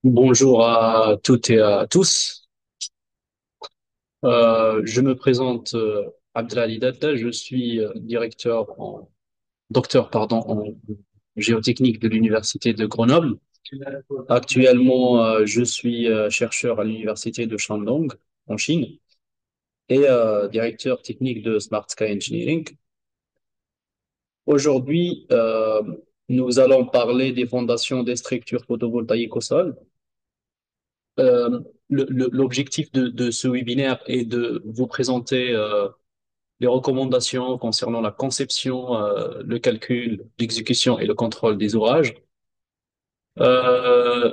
Bonjour à toutes et à tous. Je me présente Abdelali Data. Je suis docteur pardon, en géotechnique de l'Université de Grenoble. Actuellement, je suis chercheur à l'Université de Shandong en Chine et directeur technique de Smart Sky Engineering. Aujourd'hui, nous allons parler des fondations des structures photovoltaïques au sol. L'objectif de ce webinaire est de vous présenter les recommandations concernant la conception, le calcul, l'exécution et le contrôle des ouvrages.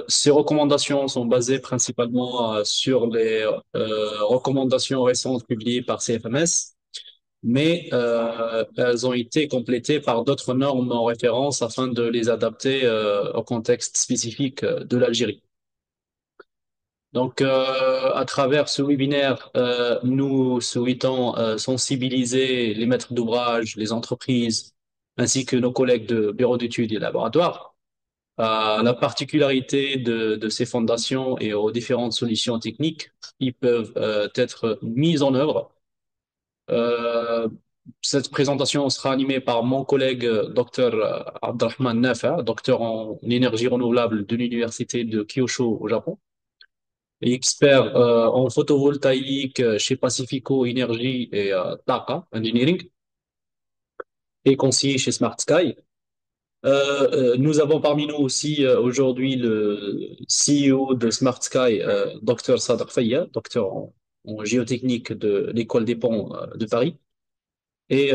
Ces recommandations sont basées principalement sur les recommandations récentes publiées par CFMS, mais elles ont été complétées par d'autres normes en référence afin de les adapter au contexte spécifique de l'Algérie. Donc, à travers ce webinaire, nous souhaitons sensibiliser les maîtres d'ouvrage, les entreprises, ainsi que nos collègues de bureaux d'études et laboratoires à la particularité de ces fondations et aux différentes solutions techniques qui peuvent être mises en œuvre. Euh, Cette présentation sera animée par mon collègue Dr Abdelrahman Nafa, docteur en énergie renouvelable de l'Université de Kyushu au Japon et expert en photovoltaïque chez Pacifico Energy et Taka Engineering et conseiller chez Smart Sky. Nous avons parmi nous aussi aujourd'hui le CEO de Smart Sky, Dr Sadr Faya, docteur en géotechnique de l'École des ponts de Paris, et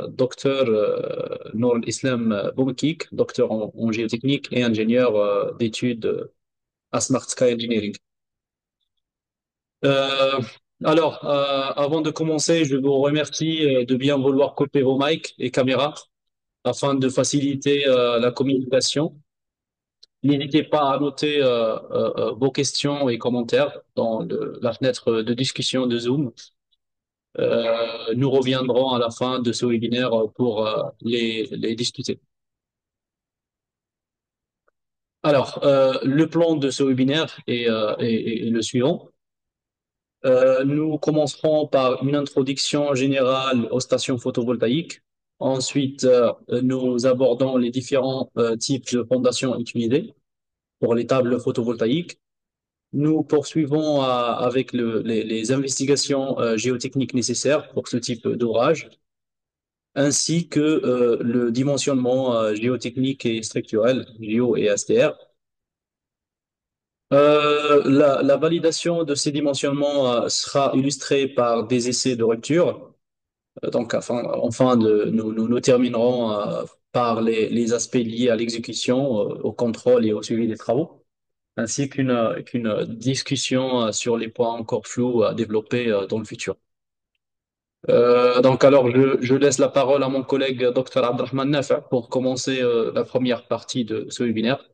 Dr Nour Islam Boumkik, docteur en géotechnique et ingénieur d'études à Smart Sky Engineering. Euh, Avant de commencer, je vous remercie de bien vouloir couper vos mics et caméras afin de faciliter la communication. N'hésitez pas à noter vos questions et commentaires dans la fenêtre de discussion de Zoom. Nous reviendrons à la fin de ce webinaire pour les discuter. Le plan de ce webinaire est le suivant. Nous commencerons par une introduction générale aux stations photovoltaïques. Ensuite, nous abordons les différents types de fondations utilisées pour les tables photovoltaïques. Nous poursuivons avec les investigations géotechniques nécessaires pour ce type d'ouvrage, ainsi que le dimensionnement géotechnique et structurel, géo et STR. La validation de ces dimensionnements sera illustrée par des essais de rupture. Nous terminerons par les aspects liés à l'exécution, au contrôle et au suivi des travaux, ainsi qu'une discussion sur les points encore flous à développer dans le futur. Je laisse la parole à mon collègue Dr Abdelrahman Nafa pour commencer la première partie de ce webinaire.